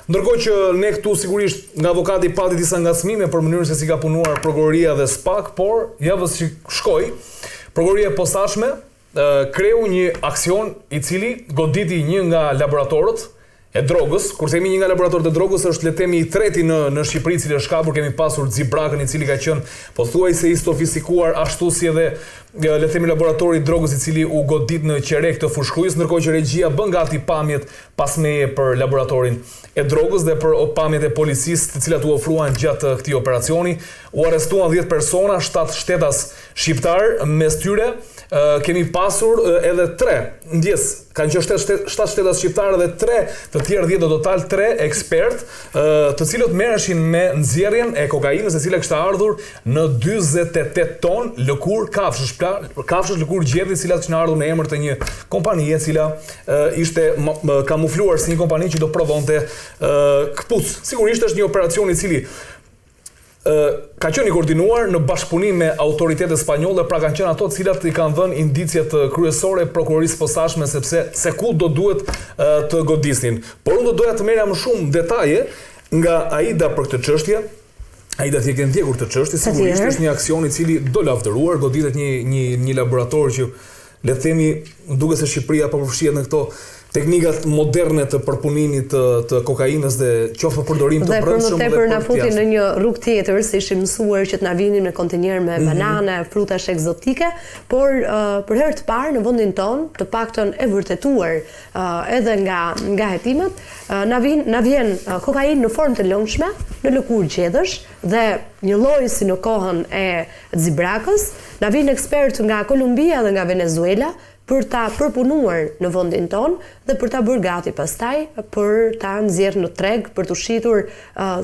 Ndërkohë që ne këtu sigurisht nga avokati pati disa ngacmime për mënyrën se si ka punuar prokuroria dhe SPAK, por javës që shkoi, prokuroria e posaçme kreu një aksion i cili goditi një nga laboratorët e drogës. Kur themi një nga laboratorët e drogës, është le të themi i treti në Shqipëri i cili është kapur. Kemi pasur Xibrakën i cili ka qenë pothuajse i sofistikuar, ashtu si edhe le të themi laboratori i drogës i cili u godit në qerek të fushkrujës, ndërkohë që regjia bën gati pamjet pasmeje për laboratorin e drogës dhe për pamjet e policisë të cilat u ofruan gjatë këtij operacioni. U arrestuan 10 persona, 7 shtetas shqiptar, mes tyre kemi pasur edhe 3 ndjes, kanë qenë 7 shtetas shqiptarë dhe 3 të tjerë 10 në total, 3 ekspert, të cilët merreshin me nxjerrjen e kokainës, e cila kishte ardhur në 48 ton lëkurë kafshësh lëkurë gjedhi, të cilat kishin ardhur në emër të një kompanie e cila ishte kamufluar si një kompani që do prodhonte këpucë. Sigurisht është një operacion i cili ka qenë i koordinuar në bashkëpunim me autoritetet spanjolle, pra kanë qenë ato të cilat i kanë dhënë indicjet kryesore prokurorisë posaçme se ku do duhet të godisnin. Por unë do doja të merrja më shumë detaje nga Aida për këtë çështje. Aida ti e ke ndjekur këtë çështje, sigurisht është një aksion i cili do lavdëruar, goditet një laborator që le të themi duket se Shqipëria po përfshihet në këto teknikat moderne të përpunimit të kokainës dhe qoftë për përdorim të brendshëm dhe për na futin në një rrugë tjetër, se ishim mësuar që të na vinin me kontenjer me banane, frutash ekzotike, por për herë të parë në vendin ton, të paktën e vërtetuar edhe nga hetimet, na vjen kokainë në formë të lëngshme, në lëkurë gjedhësh dhe një lloj si në kohën e Xibrakës, na vjen ekspert nga Kolumbia dhe nga Venezuela për ta përpunuar në vendin ton dhe për ta bërë gati pastaj për ta nxjerrë në treg, për të shitur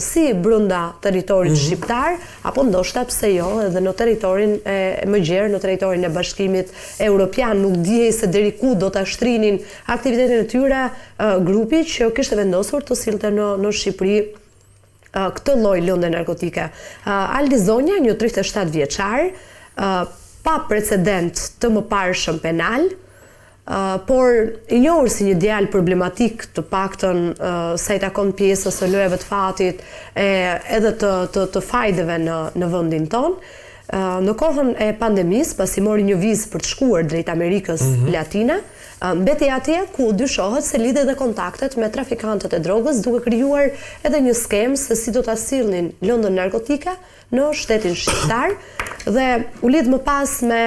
si brenda territorit shqiptar, apo ndoshta pse jo edhe në territorin e më gjerë, në territorin e Bashkimit Evropian. Nuk dijej se deri ku do ta shtrinin aktivitetin e tyre grupi që kishte vendosur të sillte në Shqipëri këtë lloj lëndë narkotike. Aldi Zonja, një 37 vjeçar, pa precedent të mëparshëm penal, por i njohur si një djalë problematik, të paktën sa i takon pjesës së lojeve të fatit edhe të fajdeve në vendin ton. Në kohën e pandemisë, pasi mori një vizë për të shkuar drejt Amerikës Latine, mbeti atje ku dyshohet se lidhet dhe kontaktet me trafikantët e drogës, duke krijuar edhe një skemë se si do ta sillnin lëndën narkotike në shtetin shqiptar dhe u lidh më pas me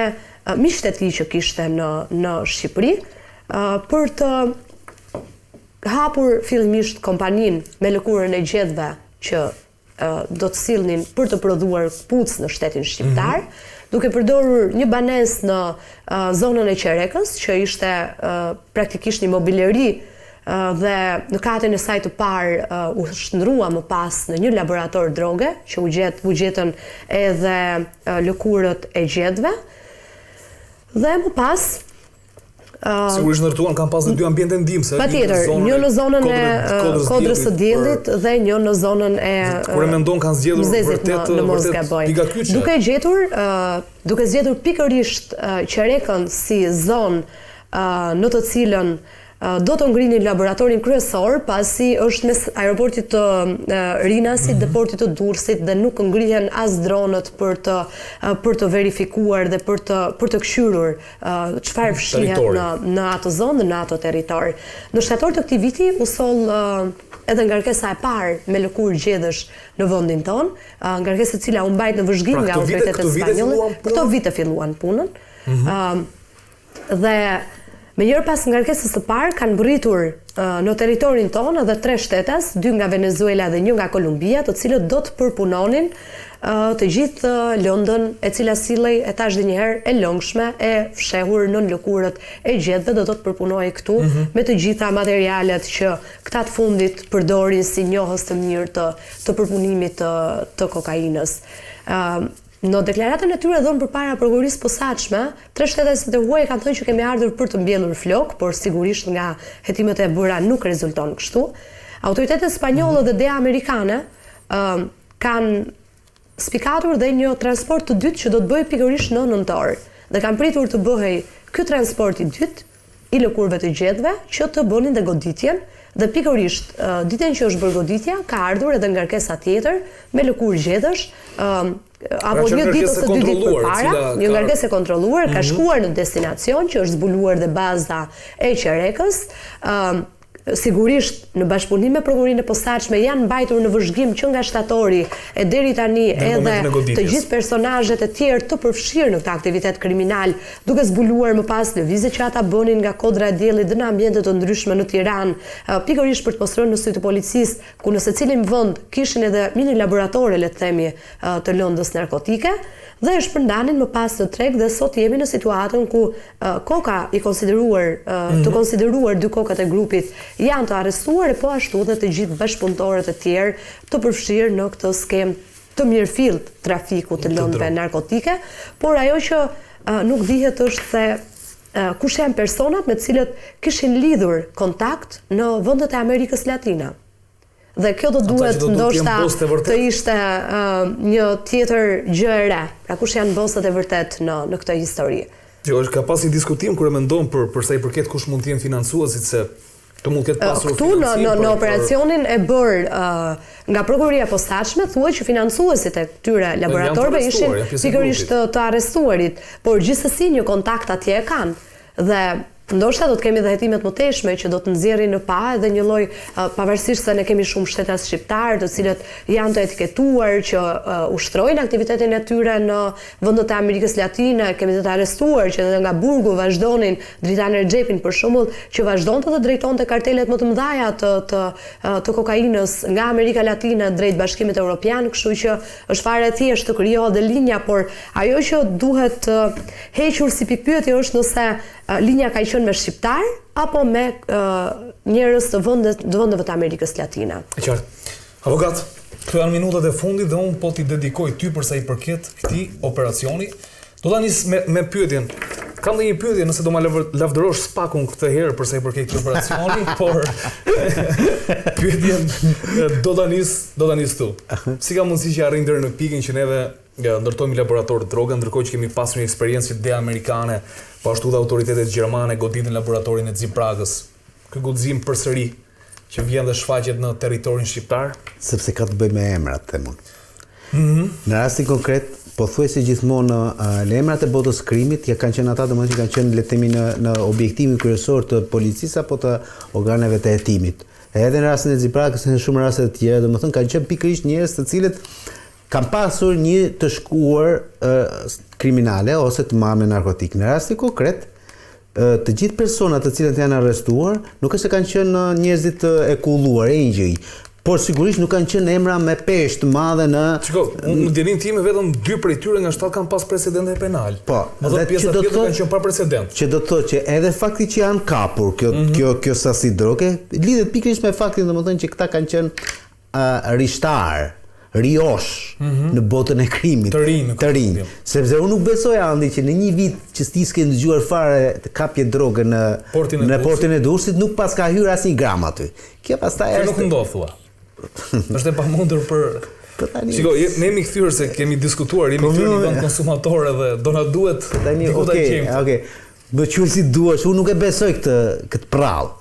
miqtë e tij që kishte në Shqipëri për të hapur fillimisht kompaninë me lëkurën e gjedhve që do të sillnin për të prodhuar këpucë në shtetin shqiptar, duke përdorur një banesë në zonën e Qerekës, që ishte praktikisht një mobileri dhe në katën e saj të parë u shndrua më pas në një laborator droge, që u gjetën edhe lëkurët e gjedhve, dhe më pas sigurisht ndërtuan kanë pas dy ambiente ndihmëse. Patjetër, një në zonën e Kodrës së Diellit dhe një në zonën e kur e mendon kanë zgjedhur vërtet pigakyçe. Duke zgjedhur pikërisht Qerekën si zonë në të cilën do të ngrinin laboratorin kryesor, pasi është mes aeroportit të Rinasit dhe portit të Durrësit dhe nuk ngrihen as dronët për të verifikuar dhe për të këshyrur çfarë fshihet në atë zonë, në atë territor. Në shtator të këtij viti u soll edhe ngarkesa e parë me lëkurë gjedhësh në vendin ton, ngarkesë e cila u mbajt në vëzhgim nga autoritetet spanjolle. Këto vite filluan punën. Dhe me njërë pas ngarkesës së parë kanë bërritur në territorin tonë edhe 3 shtetas, 2 nga Venezuela dhe 1 nga Kolumbia, të cilët do të përpunonin të gjithë lëndën e cila sillej e tash dhe njëherë e lëngshme e fshehur në lëkurët e gjedhve do të përpunojë këtu me të gjitha materialet që këta të fundit përdorin si njohës të mirë të përpunimit të kokainës. Në deklaratën e tyre dhënë përpara prokurorisë posaçme, 3 shtetasë të huaj kanë thënë që kemi ardhur për të mbjellur flok, por sigurisht nga hetimet e bëra nuk rezulton kështu. Autoritetet spanjolle dhe DEA amerikane kanë spikatur dhe një transport të dytë që do të bëjë pikërisht në nëntor dhe kanë pritur të bëhej ky transport i dytë i lëkurëve të gjedhve që të bënin dhe goditjen Dhe pikërisht, ditën që është bërë goditja, ka ardhur edhe ngarkesa tjetër me lëkurë gjedhësh, apo një ditë ose 2 ditë përpara, një ngarkesë e kontrolluar, ka shkuar në destinacion që është zbuluar dhe baza e Qerekës. Sigurisht në bashkëpunim me prokurorinë e posaçme janë mbajtur në vëzhgim që nga shtatori e deri tani edhe të gjithë personazhet e tjerë të përfshirë në këtë aktivitet kriminal, duke zbuluar më pas lëvizjet që ata bënin nga kodra e diellit dhe në ambiente të ndryshme në Tiranë, pikërisht për të postruar në sy të policisë, ku në secilin vend kishin edhe mini laboratore, le të themi, të lëndës narkotike. Dhe është përndanin më pas të treg dhe sot jemi në situatën ku koka i konsideruar, të konsideruar 2 kokat e grupit janë të arrestuar e po ashtu dhe të gjithë bashkëpunëtorët e tjerë të përfshirë në këtë skem të mirëfillt trafiku të lëndëve narkotike, por ajo që nuk dihet është se kush janë personat me të cilët kishin lidhur kontakt në vendet e Amerikës Latine. Dhe kjo do duhet ndoshta të ishte një tjetër gjë e re. Pra kush janë bosët e vërtet në këtë histori. Jo, ka pas një diskutim kur e mendon për sa i përket kush mund të jenë financuesit, se të mund të ketë pasur këtu në operacionin e bërë nga prokuroria e posaçme thuhet që financuesit e këtyre laboratorëve ishin pikërisht të arrestuarit, por gjithsesi një kontakt atje e kanë. Dhe ndoshta do të kemi dhe hetimet më teshme që do të nxjerrin në pa edhe një lloj, pavarësisht se ne kemi shumë shtetas shqiptar të cilët janë të etiketuar që ushtrojnë aktivitetin e tyre në vendet e Amerikës Latine, kemi të arrestuar që edhe nga burgu vazhdonin Dritan Recepin për shembull, që vazhdonte të drejtonte kartelet më të mëdha të kokainës nga Amerika Latine drejt Bashkimit Evropian, kështu që është fare e thjeshtë të krijohet dhe linja, por ajo që duhet hequr si pikpyetje është nëse linja ka qenë me shqiptar apo me njerëz të vendeve të Amerikës Latine. E qartë. Avokat, këto janë minutat e fundit dhe unë po t'i dedikoj ty për sa i përket këtij operacioni. Do ta nis me pyetjen. Kam dhe një pyetje nëse do ma lavdërosh spakun këtë herë për sa i përket këtij operacioni, por pyetjen do ta nis tu. Si ka mundësi që arrin deri në pikën që neve ndërtojmë laborator të droga, ndërkohë që kemi pasur një eksperiencë dhe amerikane, po ashtu dhe autoritetet gjermane goditin laboratorin e Zipragës. Ky guxim përsëri që vjen dhe shfaqet në territorin shqiptar, sepse ka të bëjë me emrat, them unë. Në rastin konkret, pothuajse gjithmonë në emrat e botës krimit ja kanë qenë ata domethënë që kanë qenë le të themi në objektivin kryesor të policisë apo të organeve të hetimit. Edhe në rastin e Zipragës në shumë raste të tjera, domethënë kanë qenë pikërisht njerëz të cilët kanë pasur një të shkuar kriminale ose të marrë me narkotik. Në rastin konkret, të gjithë personat të cilët janë arrestuar nuk është se kanë qenë njerëzit e kulluar, e ngjëj, por sigurisht nuk kanë qenë emra me peshë të madhe në. Shiko, në djenin time vetëm 2 prej tyre nga 7 kanë pas precedente penal. Po, edhe pjesa tjetër kanë qenë pa precedent. Që do të thotë që edhe fakti që janë kapur kjo sasi droge lidhet pikërisht me faktin domethënë që këta kanë qenë rishtar, riosh në botën e krimit, të rinj. Sepse unë nuk besoj Andi që në një vit që s'ke dëgjuar fare të kapje droge në portin e Durrësit nuk pas ka hyrë asnjë gram aty. Kjo pastaj është. Nuk ndodh thua. Është e pamundur për. Shiko, ne jemi kthyer se kemi diskutuar, jemi kthyer në vend konsumator edhe do na duhet diku ta kemi. Okej. Më quaj si duash, unë nuk e besoj këtë prall.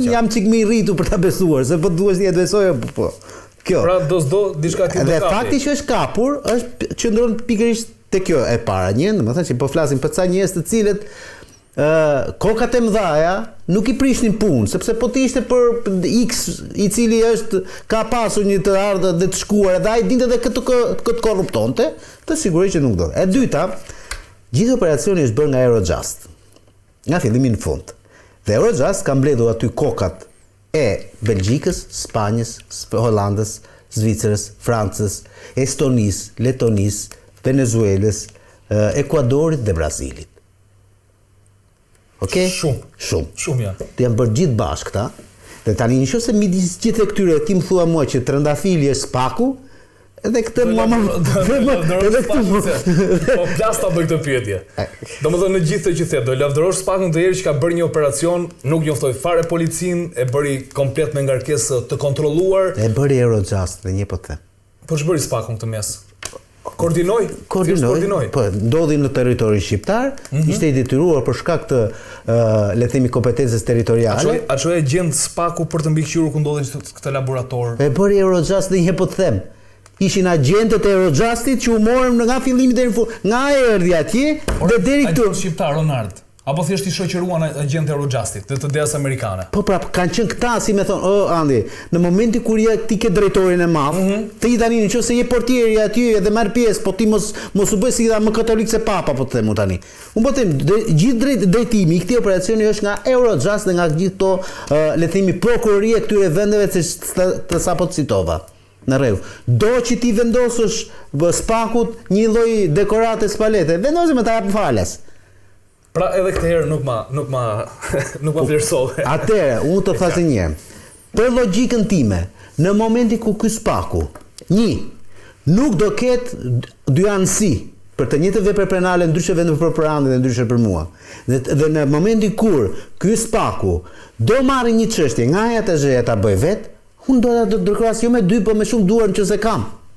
Jam çik më i rritur për ta besuar, se po duhesh ti të besoj po. Kjo. Pra do diçka tjetër. Dhe fakti që është kapur është qëndron pikërisht te kjo e para një, domethënë që po flasim për ca njerëz të cilët kokat e mëdhaja nuk i prishnin punë, sepse po të ishte për X i cili ka pasur një të ardhur dhe të shkuar dhe ai dinte edhe këtë korruptonte, të sigurisht që nuk do. E dyta, gjithë operacioni është bërë nga Eurojust. Nga fillimi në fund. Dhe Eurojust ka mbledhur aty kokat e Belgjikës, Spanjës, Hollandës, Zvicrës, Francës, Estonisë, Letonisë, Venezuelës, Ekuadorit dhe Brazilit. Okej? Shumë janë. Të janë bërë gjithë bashkë këta. Dhe tani nëse midis gjithë këtyre ti më thua mua që trëndafili është spaku, edhe këtë edhe këtë po plas ta bëj këtë pyetje. Domethënë në gjithë të që the, do lavdërosh spakun të herë që ka bërë një operacion, nuk njoftoi fare policinë, e bëri komplet me ngarkesë të kontrolluar. E bëri Eurojust dhe një po të them. Po ç'bëri spakun këtë mes? koordinoj. Po, ndodhi në territorin shqiptar, ishte i detyruar për shkak të le të themi kompetencës territoriale. A çoi gjend SPAK-u për të mbikëqyrur ku ndodhin këtë laborator? E bëri Eurojust dhe një po të them. Ishin agentët e Eurojustit që u morën nga fillimi deri në fund. Nga erdhi atje dhe deri këtu. Agent shqiptar Ronald. Apo thjesht i shoqëruan agjentë Eurojustit të DS amerikane. Po prap kanë qenë këta si më thon, Andi, në momentin kur ti ke drejtorin e madh, ti tani nëse je portieri aty edhe marr pjesë, po ti mos u bëj si më katolik se papa, po të them tani. Unë po them, gjithë drejtimi i këtij operacioni është nga Eurojust dhe nga gjithë to le të themi prokuroria e këtyre vendeve të sapo citova. Në rregull. Do që ti vendosësh SPAK-ut një lloj dekorate spalete, vendosi me ta jap falas. Pra edhe këtë herë nuk ma vlerësove. Atëherë, unë të thasë një herë. Për logjikën time, në momentin ku ky SPAK-u, nuk do ketë dy anësi për të njëjtë vepër penale ndryshe vetëm për Andin dhe ndryshe për mua. Dhe në momentin kur ky SPAK-u do marrë një çështje nga ajo të zhëja ta bëj vet, unë do ta dërkras jo me 2, po me shumë duar nëse kam.